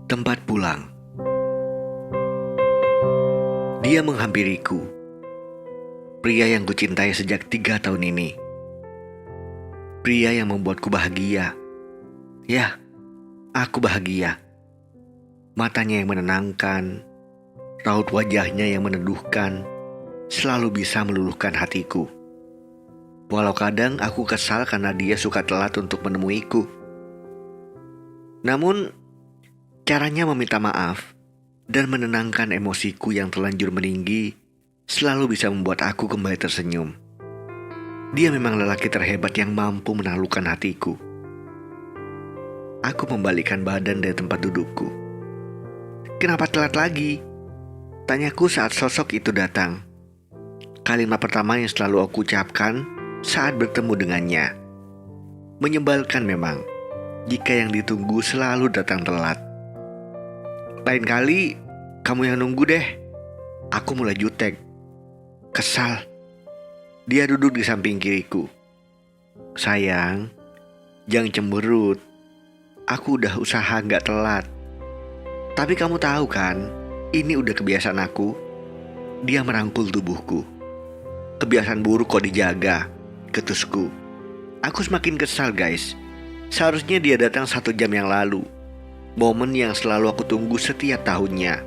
Tempat pulang. Dia menghampiriku, pria yang kucintai sejak 3 tahun ini. Pria yang membuatku bahagia. Ya, aku bahagia. Matanya yang menenangkan, raut wajahnya yang meneduhkan, selalu bisa meluluhkan hatiku. Walau kadang aku kesal karena dia suka telat untuk menemuiku. Namun, caranya meminta maaf dan menenangkan emosiku yang terlanjur meninggi selalu bisa membuat aku kembali tersenyum. Dia memang lelaki terhebat yang mampu menaklukkan hatiku. Aku membalikkan badan dari tempat dudukku. "Kenapa telat lagi?" tanyaku saat sosok itu datang. Kalimat pertama yang selalu aku ucapkan saat bertemu dengannya. Menyebalkan memang jika yang ditunggu selalu datang telat. "Lain kali kamu yang nunggu deh." Aku mulai jutek. Kesal. Dia duduk di samping kiriku. "Sayang, jangan cemberut. Aku udah usaha gak telat. Tapi kamu tahu kan, ini udah kebiasaan aku." Dia merangkul tubuhku. "Kebiasaan buruk kok dijaga," ketusku. Aku semakin kesal guys. Seharusnya dia datang 1 jam yang lalu. Momen yang selalu aku tunggu setiap tahunnya.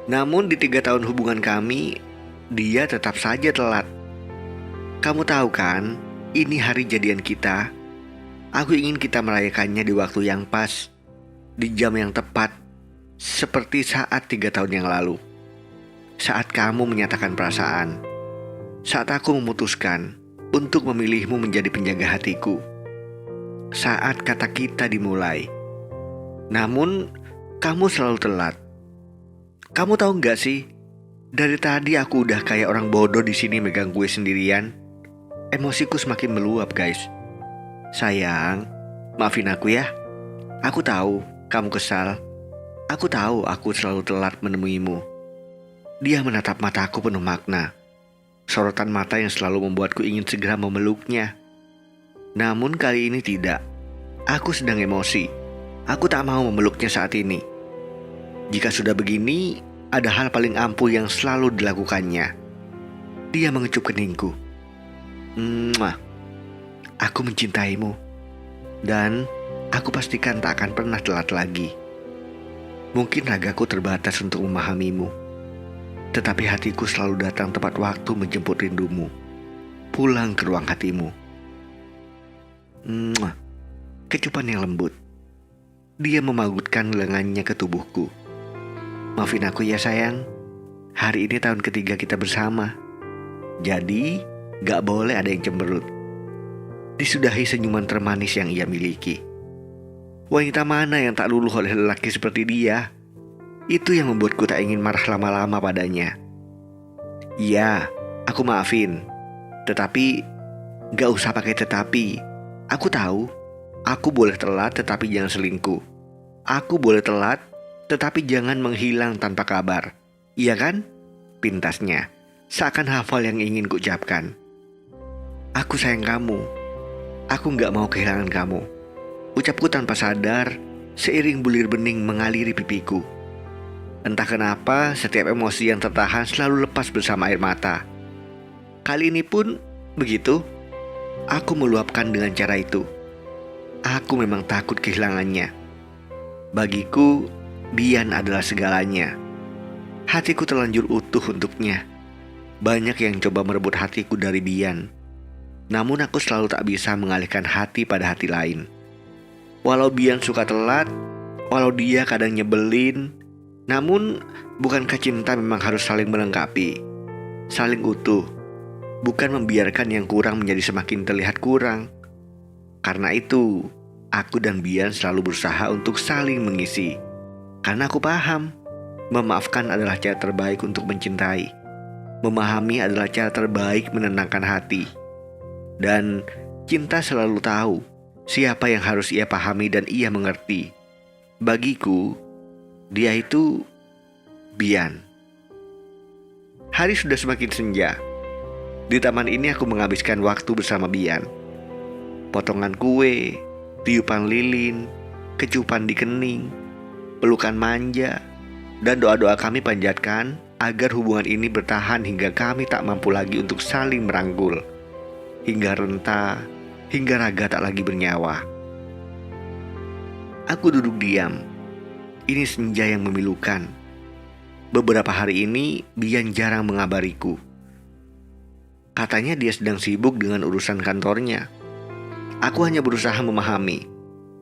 Namun di 3 tahun hubungan kami, dia tetap saja telat. Kamu tahu kan, ini hari jadian kita. Aku ingin kita merayakannya di waktu yang pas, di jam yang tepat, seperti saat 3 tahun yang lalu. Saat kamu menyatakan perasaan, saat aku memutuskan untuk memilihmu menjadi penjaga hatiku, saat kata kita dimulai. Namun, kamu selalu telat. Kamu tahu gak sih, dari tadi aku udah kayak orang bodoh di sini megang kue sendirian. Emosiku semakin meluap guys. "Sayang, maafin aku ya. Aku tahu kamu kesal. Aku tahu aku selalu telat menemuimu." Dia menatap mataku penuh makna. Sorotan mata yang selalu membuatku ingin segera memeluknya. Namun kali ini tidak. Aku sedang emosi. Aku tak mau memeluknya saat ini. Jika sudah begini, ada hal paling ampuh yang selalu dilakukannya. Dia mengecup keningku. "Mwah, aku mencintaimu. Dan aku pastikan tak akan pernah telat lagi. Mungkin ragaku terbatas untuk memahamimu. Tetapi hatiku selalu datang tepat waktu menjemput rindumu. Pulang ke ruang hatimu." Mwah, kecupan yang lembut. Dia memagutkan lengannya ke tubuhku. "Maafin aku ya sayang. Hari ini tahun ketiga kita bersama. Jadi gak boleh ada yang cemberut." Disudahi senyuman termanis yang ia miliki. Wanita mana yang tak luluh oleh lelaki seperti dia? Itu yang membuatku tak ingin marah lama-lama padanya. "Iya, aku maafin. Tetapi gak usah pakai tetapi. Aku tahu, aku boleh telat tetapi jangan selingkuh. Aku boleh telat tetapi jangan menghilang tanpa kabar. Iya kan?" pintasnya, seakan hafal yang ingin kuucapkan. "Aku sayang kamu. Aku gak mau kehilangan kamu." Ucapku tanpa sadar, seiring bulir bening mengaliri pipiku. Entah kenapa, setiap emosi yang tertahan selalu lepas bersama air mata. Kali ini pun begitu. Aku meluapkan dengan cara itu. Aku memang takut kehilangannya. Bagiku, Bian adalah segalanya. Hatiku terlanjur utuh untuknya. Banyak yang coba merebut hatiku dari Bian. Namun aku selalu tak bisa mengalihkan hati pada hati lain. Walau Bian suka telat, walau dia kadang nyebelin, namun bukankah cinta memang harus saling melengkapi, saling utuh, bukan membiarkan yang kurang menjadi semakin terlihat kurang. Karena itu, aku dan Bian selalu berusaha untuk saling mengisi. Karena aku paham, memaafkan adalah cara terbaik untuk mencintai. Memahami adalah cara terbaik menenangkan hati. Dan cinta selalu tahu siapa yang harus ia pahami dan ia mengerti. Bagiku, dia itu Bian. Hari sudah semakin senja. Di taman ini aku menghabiskan waktu bersama Bian. Potongan kue, tiupan lilin, kecupan di kening. pelukan manja, dan doa-doa kami panjatkan agar hubungan ini bertahan hingga kami tak mampu lagi untuk saling merangkul, hingga renta, hingga raga tak lagi bernyawa. Aku duduk diam. Ini senja yang memilukan. Beberapa hari ini Bian jarang mengabariku. Katanya dia sedang sibuk dengan urusan kantornya. Aku hanya berusaha memahami.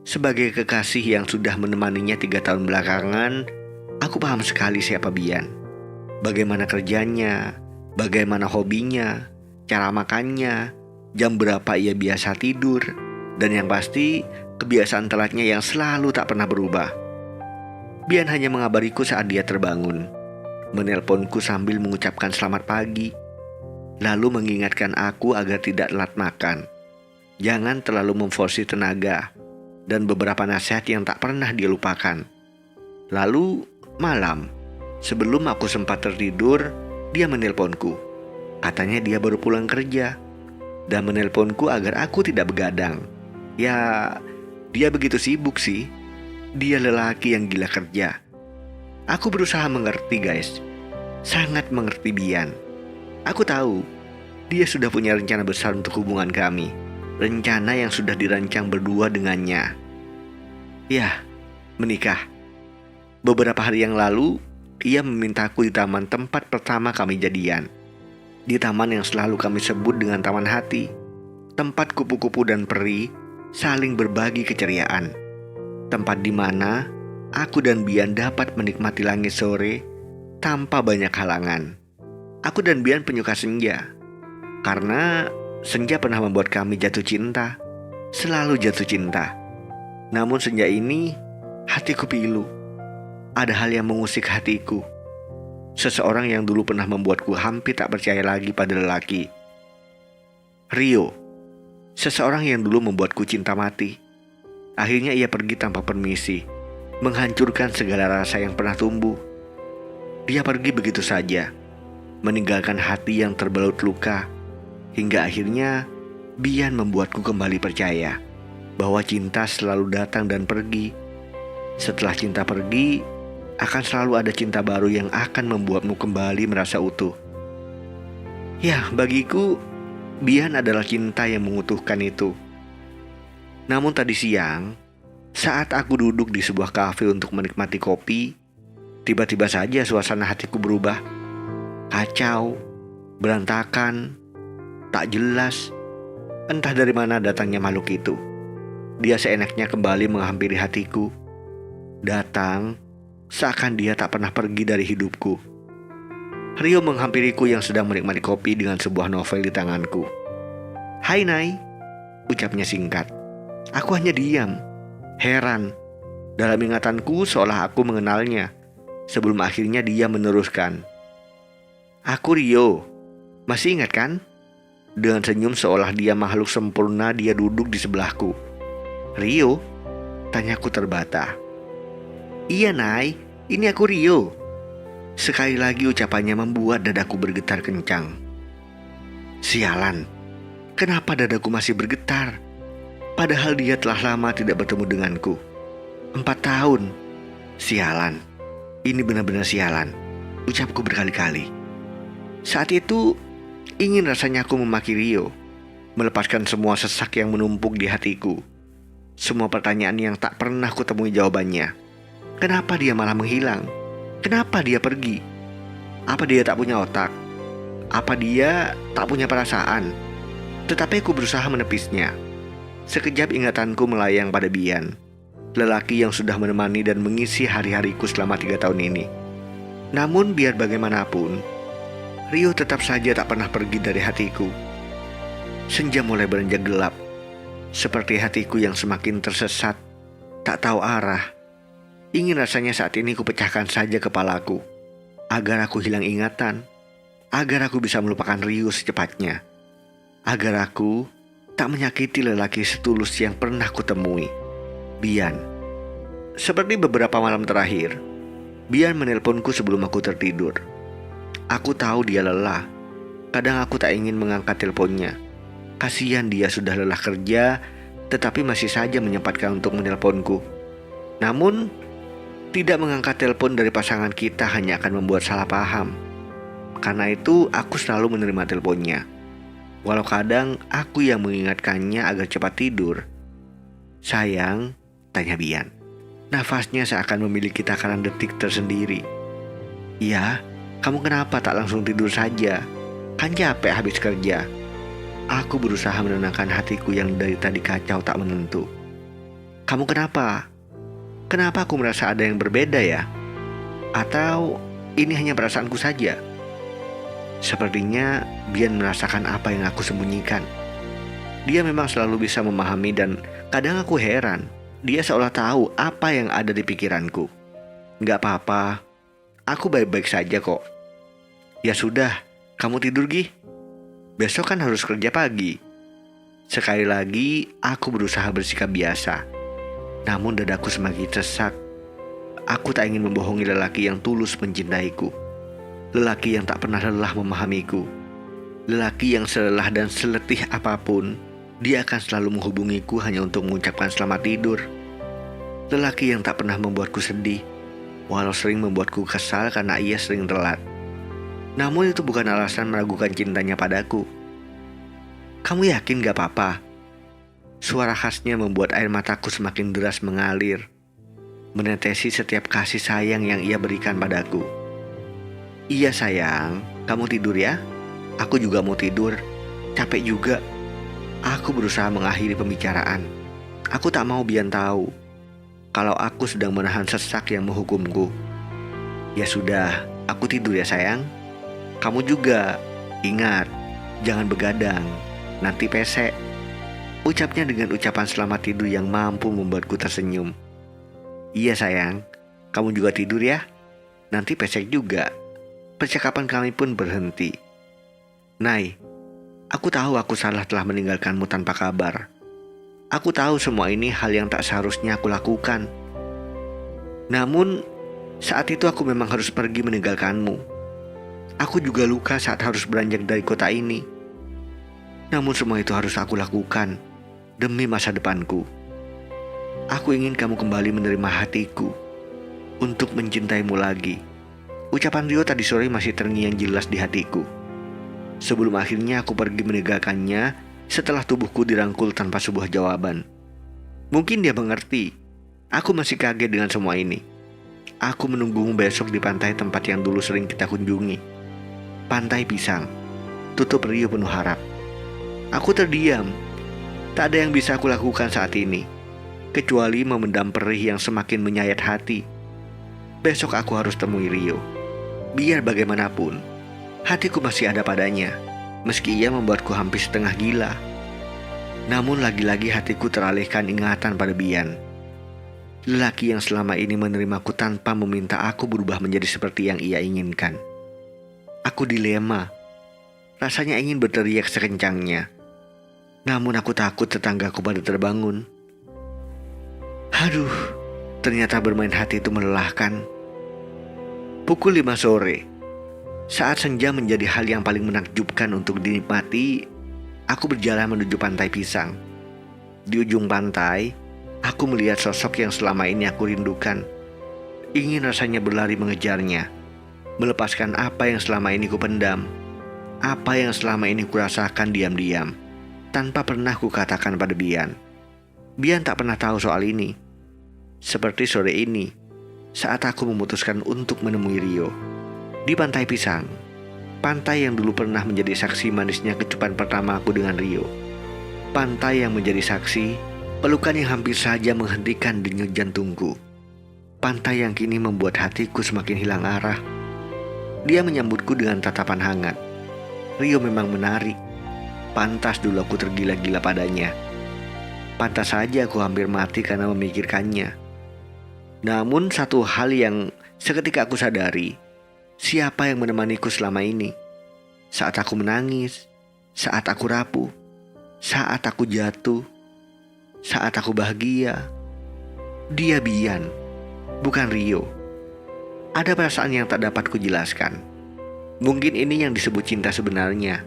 Sebagai kekasih yang sudah menemaninya 3 tahun belakangan, aku paham sekali siapa Bian. Bagaimana kerjanya, bagaimana hobinya, cara makannya, jam berapa ia biasa tidur, dan yang pasti kebiasaan telatnya yang selalu tak pernah berubah. Bian hanya mengabariku saat dia terbangun, menelponku sambil mengucapkan selamat pagi, lalu mengingatkan aku agar tidak telat makan, jangan terlalu memforsir tenaga, dan beberapa nasihat yang tak pernah dia lupakan. Lalu malam, sebelum aku sempat tertidur, dia menelponku. Katanya dia baru pulang kerja dan menelponku agar aku tidak begadang. Ya, dia begitu sibuk sih. Dia lelaki yang gila kerja. Aku berusaha mengerti, guys. Sangat mengerti Bian. Aku tahu dia sudah punya rencana besar untuk hubungan kami. Rencana yang sudah dirancang berdua dengannya. Ya, menikah. Beberapa hari yang lalu, ia memintaku di taman tempat pertama kami jadian. Di taman yang selalu kami sebut dengan taman hati. Tempat kupu-kupu dan peri saling berbagi keceriaan. Tempat di mana aku dan Bian dapat menikmati langit sore tanpa banyak halangan. Aku dan Bian penyuka senja. Karena senja pernah membuat kami jatuh cinta. Selalu jatuh cinta. Namun senja ini hatiku pilu. Ada hal yang mengusik hatiku. Seseorang yang dulu pernah membuatku hampir tak percaya lagi pada lelaki. Rio. Seseorang yang dulu membuatku cinta mati. Akhirnya ia pergi tanpa permisi, menghancurkan segala rasa yang pernah tumbuh. Dia pergi begitu saja, meninggalkan hati yang terbalut luka. Hingga akhirnya Bian membuatku kembali percaya bahwa cinta selalu datang dan pergi. Setelah cinta pergi, akan selalu ada cinta baru yang akan membuatmu kembali merasa utuh. Ya, bagiku Bian adalah cinta yang mengutuhkan itu. Namun tadi siang, saat aku duduk di sebuah kafe untuk menikmati kopi, tiba-tiba saja suasana hatiku berubah. Kacau, berantakan, tak jelas. Entah dari mana datangnya makhluk itu. Dia seenaknya kembali menghampiri hatiku. Datang, seakan dia tak pernah pergi dari hidupku. Rio menghampiriku yang sedang menikmati kopi dengan sebuah novel di tanganku. "Hai Nai," ucapnya singkat. Aku hanya diam, heran. Dalam ingatanku seolah aku mengenalnya. Sebelum akhirnya dia meneruskan. "Aku Rio, masih ingat kan?" Dengan senyum seolah dia makhluk sempurna, dia duduk di sebelahku. "Rio?" tanyaku terbata. "Iya Nai, ini aku Rio." Sekali lagi ucapannya membuat dadaku bergetar kencang. Sialan, kenapa dadaku masih bergetar? Padahal dia telah lama tidak bertemu denganku. 4 tahun. Sialan, ini benar-benar sialan, ucapku berkali-kali. Saat itu, ingin rasanya aku memaki Rio, melepaskan semua sesak yang menumpuk di hatiku. Semua pertanyaan yang tak pernah kutemui jawabannya. Kenapa dia malah menghilang? Kenapa dia pergi? Apa dia tak punya otak? Apa dia tak punya perasaan? Tetapi aku berusaha menepisnya. Sekejap ingatanku melayang pada Bian, lelaki yang sudah menemani dan mengisi hari-hariku selama 3 tahun ini. Namun biar bagaimanapun, Rio tetap saja tak pernah pergi dari hatiku. Senja mulai beranjak gelap, seperti hatiku yang semakin tersesat, tak tahu arah. Ingin rasanya saat ini kupecahkan saja kepalaku, agar aku hilang ingatan, agar aku bisa melupakan Rio secepatnya, agar aku tak menyakiti lelaki setulus yang pernah kutemui, Bian. Seperti beberapa malam terakhir, Bian menelponku sebelum aku tertidur. Aku tahu dia lelah. Kadang aku tak ingin mengangkat teleponnya. Kasihan dia sudah lelah kerja, tetapi masih saja menyempatkan untuk menelponku. Namun, Tidak mengangkat telepon dari pasangan kita hanya akan membuat salah paham. Karena itu aku selalu menerima teleponnya. Walau kadang aku yang mengingatkannya agar cepat tidur. "Sayang," tanya Bian. Nafasnya seakan memiliki takaran detik tersendiri. "Iya, kamu kenapa tak langsung tidur saja? Kan capek habis kerja." Aku berusaha menenangkan hatiku yang dari tadi kacau tak menentu. "Kamu kenapa? Kenapa aku merasa ada yang berbeda ya? Atau ini hanya perasaanku saja?" Sepertinya Bian merasakan apa yang aku sembunyikan. Dia memang selalu bisa memahami dan kadang aku heran. Dia seolah tahu apa yang ada di pikiranku. "Gak apa-apa, aku baik-baik saja kok." "Ya sudah, kamu tidur Gi. Besok kan harus kerja pagi." Sekali lagi aku berusaha bersikap biasa. Namun dadaku semakin sesak. Aku tak ingin membohongi lelaki yang tulus mencintaiku. Lelaki yang tak pernah lelah memahamiku. Lelaki yang selelah dan seletih apapun, dia akan selalu menghubungiku hanya untuk mengucapkan selamat tidur. Lelaki yang tak pernah membuatku sedih, walau sering membuatku kesal karena ia sering telat. Namun itu bukan alasan meragukan cintanya padaku. "Kamu yakin gak apa-apa?" Suara khasnya membuat air mataku semakin deras mengalir, menetesi setiap kasih sayang yang ia berikan padaku. "Iya sayang, kamu tidur ya. Aku juga mau tidur. Capek juga." Aku berusaha mengakhiri pembicaraan. Aku tak mau Bian tahu kalau aku sedang menahan sesak yang menghukumku. "Ya sudah, aku tidur ya sayang. Kamu juga. Ingat, jangan begadang. Nanti pesek." Ucapnya dengan ucapan selamat tidur yang mampu membuatku tersenyum. "Iya sayang, kamu juga tidur ya. Nanti pesek juga." Percakapan kami pun berhenti. "Nay, aku tahu aku salah telah meninggalkanmu tanpa kabar. Aku tahu semua ini hal yang tak seharusnya aku lakukan. Namun, saat itu aku memang harus pergi meninggalkanmu. Aku juga luka saat harus beranjak dari kota ini. Namun semua itu harus aku lakukan demi masa depanku. Aku ingin kamu kembali menerima hatiku untuk mencintaimu lagi." Ucapan Rio tadi sore masih terngiang jelas di hatiku. Sebelum akhirnya aku pergi meninggalkannya setelah tubuhku dirangkul tanpa sebuah jawaban. Mungkin dia mengerti. Aku masih kaget dengan semua ini. Aku menunggumu besok di pantai tempat yang dulu sering kita kunjungi. Pantai Pisang. Tutup Rio penuh harap. Aku terdiam. Tak ada yang bisa aku lakukan saat ini, kecuali memendam perih yang semakin menyayat hati. Besok aku harus temui Rio. Biar bagaimanapun, hatiku masih ada padanya, meski ia membuatku hampir setengah gila. Namun lagi-lagi hatiku teralihkan ingatan pada Bian. Lelaki yang selama ini menerimaku tanpa meminta aku berubah menjadi seperti yang ia inginkan. Aku dilema. Rasanya ingin berteriak sekencangnya. Namun aku takut tetanggaku pada terbangun. Aduh, ternyata bermain hati itu melelahkan. Pukul 5 sore. Saat senja menjadi hal yang paling menakjubkan untuk dinikmati, aku berjalan menuju Pantai Pisang. Di ujung pantai, aku melihat sosok yang selama ini aku rindukan. Ingin rasanya berlari mengejarnya, melepaskan apa yang selama ini kupendam, apa yang selama ini kurasakan diam-diam, tanpa pernah kukatakan pada Bian. Bian tak pernah tahu soal ini. Seperti sore ini, saat aku memutuskan untuk menemui Rio di Pantai Pisang, pantai yang dulu pernah menjadi saksi manisnya kecupan pertama aku dengan Rio. Pantai yang menjadi saksi pelukan yang hampir saja menghentikan denyut jantungku. Pantai yang kini membuat hatiku semakin hilang arah. Dia menyambutku dengan tatapan hangat. Rio memang menarik. Pantas dulu aku tergila-gila padanya. Pantas saja aku hampir mati karena memikirkannya. Namun satu hal yang seketika aku sadari, siapa yang menemaniku selama ini? Saat aku menangis, saat aku rapuh, saat aku jatuh, saat aku bahagia. Dia Bian, bukan Rio. Ada perasaan yang tak dapat kujelaskan. Mungkin ini yang disebut cinta sebenarnya.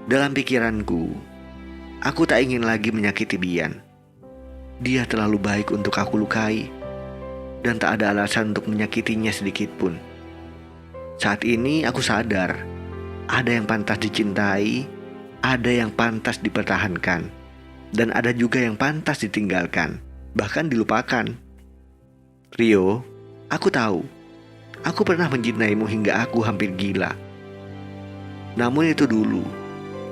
Dalam pikiranku, aku tak ingin lagi menyakiti Bian. Dia terlalu baik untuk aku lukai. dan tak ada alasan untuk menyakitinya sedikit pun. Saat ini aku sadar, ada yang pantas dicintai, ada yang pantas dipertahankan, dan ada juga yang pantas ditinggalkan, bahkan dilupakan. Rio, aku tahu, aku pernah mencintaimu hingga aku hampir gila. Namun itu dulu,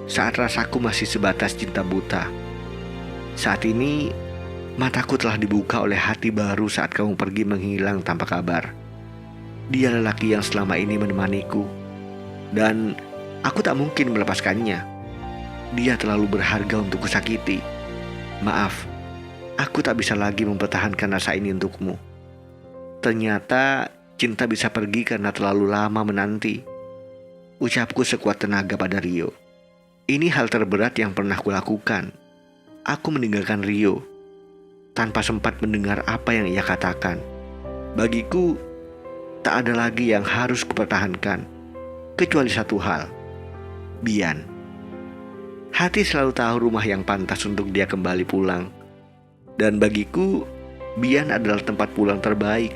saat rasaku masih sebatas cinta buta. Saat ini, mataku telah dibuka oleh hati baru saat kamu pergi menghilang tanpa kabar. Dia lelaki yang selama ini menemaniku, dan aku tak mungkin melepaskannya. Dia terlalu berharga untuk kusakiti. Maaf, aku tak bisa lagi mempertahankan rasa ini untukmu. Ternyata cinta bisa pergi karena terlalu lama menanti. Ucapku sekuat tenaga pada Rio. Ini hal terberat yang pernah kulakukan. Aku meninggalkan Rio tanpa sempat mendengar apa yang ia katakan. Bagiku, tak ada lagi yang harus kupertahankan, kecuali satu hal, Bian. Hati selalu tahu rumah yang pantas untuk dia kembali pulang. Dan bagiku, Bian adalah tempat pulang terbaik.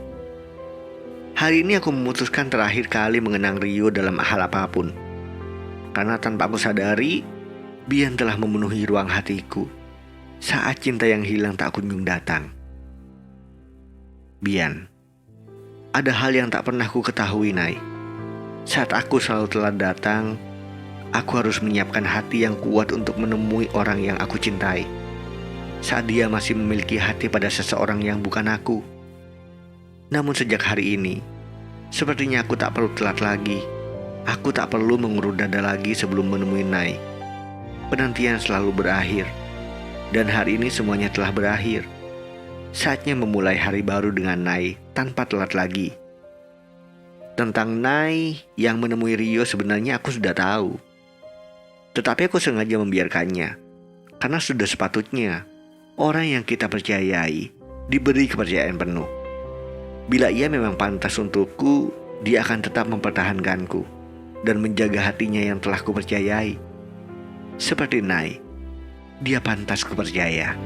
Hari ini aku memutuskan terakhir kali mengenang Rio dalam hal apapun. Karena tanpa aku sadari, Bian telah memenuhi ruang hatiku saat cinta yang hilang tak kunjung datang. Bian, ada hal yang tak pernah ku ketahui, Nay. Saat aku selalu telat datang, aku harus menyiapkan hati yang kuat untuk menemui orang yang aku cintai. Saat dia masih memiliki hati pada seseorang yang bukan aku. Namun sejak hari ini, sepertinya aku tak perlu telat lagi. Aku tak perlu mengurut dada lagi sebelum menemui Nay. Penantian selalu berakhir, dan hari ini semuanya telah berakhir. Saatnya memulai hari baru dengan Nay tanpa telat lagi. Tentang Nay yang menemui Rio sebenarnya aku sudah tahu. Tetapi aku sengaja membiarkannya, karena sudah sepatutnya orang yang kita percayai diberi kepercayaan penuh. Bila ia memang pantas untukku, dia akan tetap mempertahankanku dan menjaga hatinya yang telah kupercayai. Seperti Nay, dia pantas kupercaya.